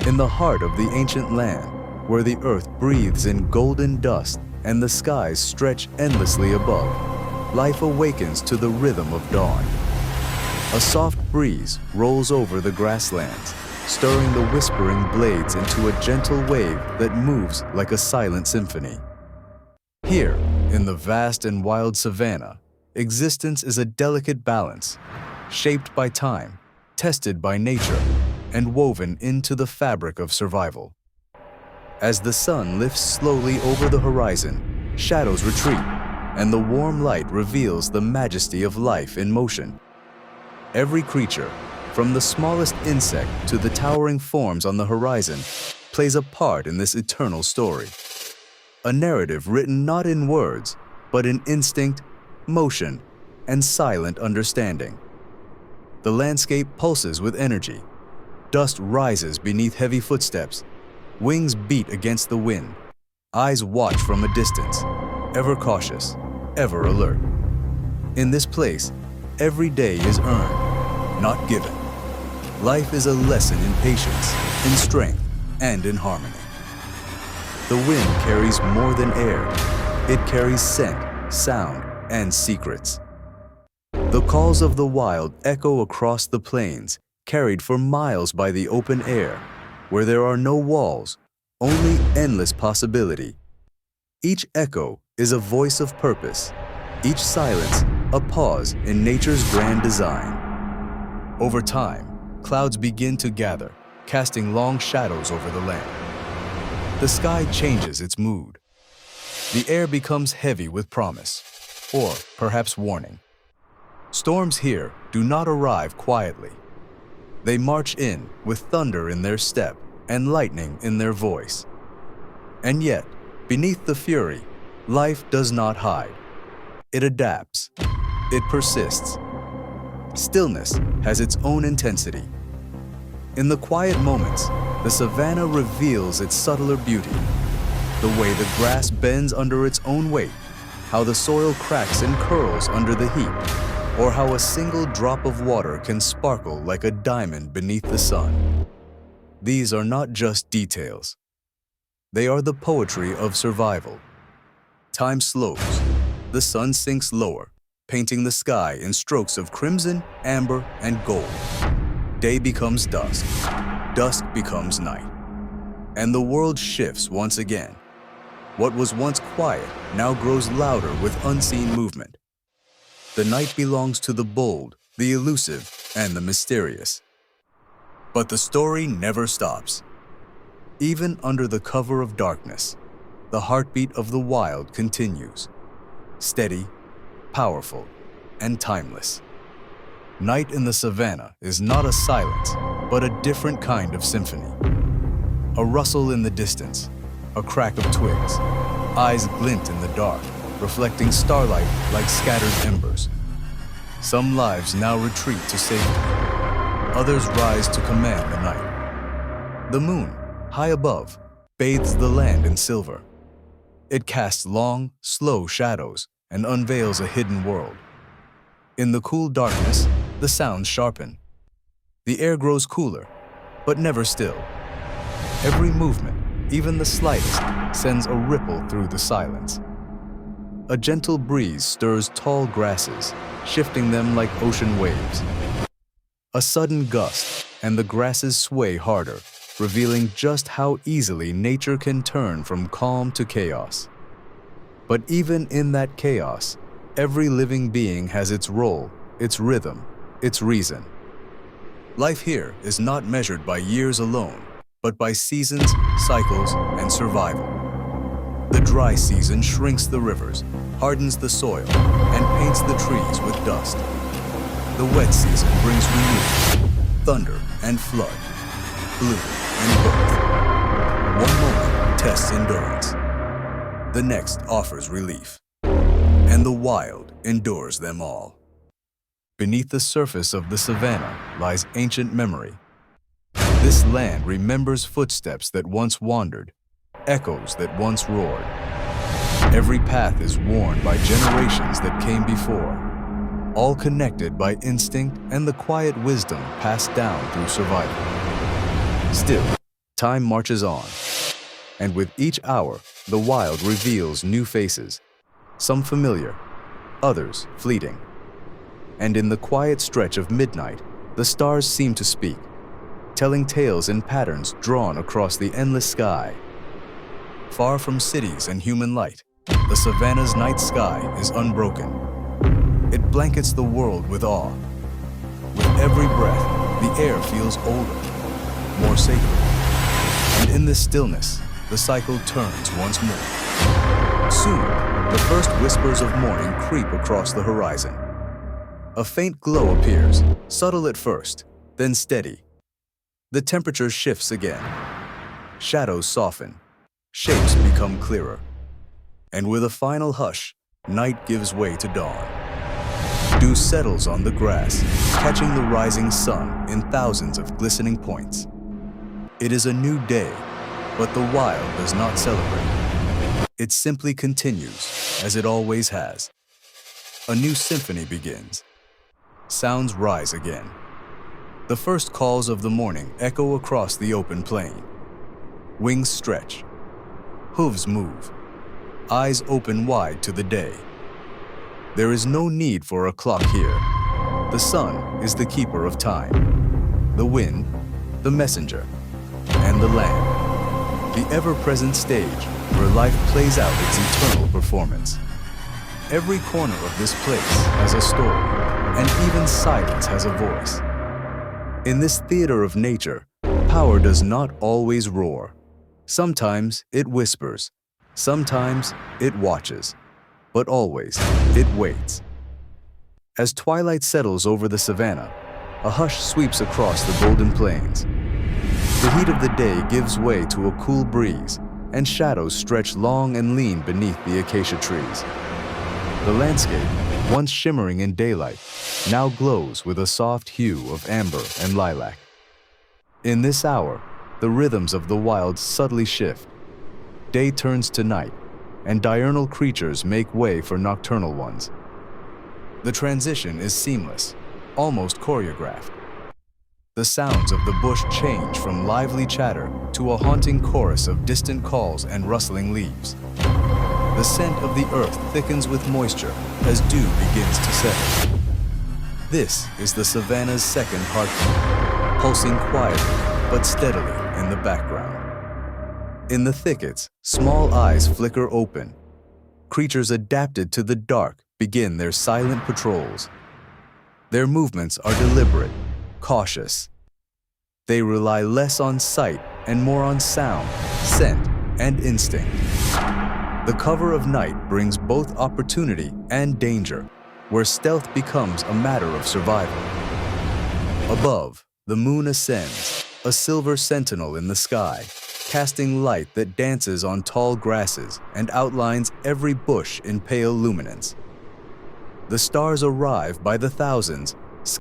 In the heart of the ancient land, where the earth breathes in golden dust and the skies stretch endlessly above, life awakens to the rhythm of dawn. A soft breeze rolls over the grasslands, stirring the whispering blades into a gentle wave that moves like a silent symphony. Here, in the vast and wild savanna, existence is a delicate balance, shaped by time, tested by nature, and woven into the fabric of survival. As the sun lifts slowly over the horizon, shadows retreat, and the warm light reveals the majesty of life in motion. Every creature, from the smallest insect to the towering forms on the horizon, plays a part in this eternal story. A narrative written not in words, but in instinct, motion, and silent understanding. The landscape pulses with energy. Dust rises beneath heavy footsteps. Wings beat against the wind. Eyes watch from a distance, ever cautious, ever alert. In this place, every day is earned, not given. Life is a lesson in patience, in strength, and in harmony. The wind carries more than air. It carries scent, sound, and secrets. The calls of the wild echo across the plains, carried for miles by the open air, where there are no walls, only endless possibility. Each echo is a voice of purpose, each silence a pause in nature's grand design. Over time, clouds begin to gather, casting long shadows over the land. The sky changes its mood. The air becomes heavy with promise, or perhaps warning. Storms here do not arrive quietly. They march in with thunder in their step and lightning in their voice. And yet, beneath the fury, life does not hide. It adapts. It persists. Stillness has its own intensity. In the quiet moments, the savanna reveals its subtler beauty. The way the grass bends under its own weight, how the soil cracks and curls under the heat, or how a single drop of water can sparkle like a diamond beneath the sun. These are not just details. They are the poetry of survival. Time slows. The sun sinks lower, painting the sky in strokes of crimson, amber, and gold. Day becomes dusk. Dusk becomes night. And the world shifts once again. What was once quiet now grows louder with unseen movement. The night belongs to the bold, the elusive, and the mysterious. But the story never stops. Even under the cover of darkness, the heartbeat of the wild continues. Steady, powerful, and timeless. Night in the savanna is not a silence, but a different kind of symphony. A rustle in the distance, a crack of twigs, eyes glint in the dark, reflecting starlight like scattered embers. Some lives now retreat to safety. Others rise to command the night. The moon, high above, bathes the land in silver. It casts long, slow shadows and unveils a hidden world. In the cool darkness, the sounds sharpen. The air grows cooler, but never still. Every movement, even the slightest, sends a ripple through the silence. A gentle breeze stirs tall grasses, shifting them like ocean waves. A sudden gust, and the grasses sway harder, revealing just how easily nature can turn from calm to chaos. But even in that chaos, every living being has its role, its rhythm, its reason. Life here is not measured by years alone, but by seasons, cycles, and survival. The dry season shrinks the rivers, hardens the soil, and paints the trees with dust. The wet season brings renewal, thunder and flood, bloom and birth. One moment tests endurance. The next offers relief. And the wild endures them all. Beneath the surface of the savanna lies ancient memory. This land remembers footsteps that once wandered, echoes that once roared. Every path is worn by generations that came before, all connected by instinct and the quiet wisdom passed down through survival. Still, Time marches on, and with each hour, the wild reveals new faces, some familiar, others fleeting. And in the quiet stretch of midnight, the stars seem to speak, telling tales in patterns drawn across the endless sky. Far from cities and human light, the savannah's night sky is unbroken. It blankets the world with awe. With every breath, the air feels older, more sacred. And in this stillness, the cycle turns once more. Soon, the first whispers of morning creep across the horizon. A faint glow appears, subtle at first, then steady. The temperature shifts again. Shadows soften, shapes become clearer. And with a final hush, night gives way to dawn. Dew settles on the grass, catching the rising sun in thousands of glistening points. It is a new day, but the wild does not celebrate. It simply continues, as it always has. A new symphony begins. Sounds rise again. The first calls of the morning echo across the open plain. Wings stretch. Hooves move. Eyes open wide to the day. There is no need for a clock here. The sun is the keeper of time. The wind, the messenger, and the land. The ever-present stage where life plays out its eternal performance. Every corner of this place has a story, and even silence has a voice. In this theater of nature, power does not always roar. Sometimes it whispers, sometimes it watches, but always it waits. As twilight settles over the savannah, a hush sweeps across the golden plains. The heat of the day gives way to a cool breeze, and shadows stretch long and lean beneath the acacia trees. The landscape, once shimmering in daylight, now glows with a soft hue of amber and lilac. In this hour, the rhythms of the wild subtly shift. Day turns to night, and diurnal creatures make way for nocturnal ones. The transition is seamless, almost choreographed. The sounds of the bush change from lively chatter to a haunting chorus of distant calls and rustling leaves. The scent of the earth thickens with moisture as dew begins to settle. This is the savannah's second heartbeat, pulsing quietly but steadily in the background. In the thickets, small eyes flicker open. Creatures adapted to the dark begin their silent patrols. Their movements are deliberate, cautious. They rely less on sight and more on sound, scent, and instinct. The cover of night brings both opportunity and danger, where stealth becomes a matter of survival. Above, the moon ascends, a silver sentinel in the sky, casting light that dances on tall grasses and outlines every bush in pale luminance. The stars arrive by the thousands,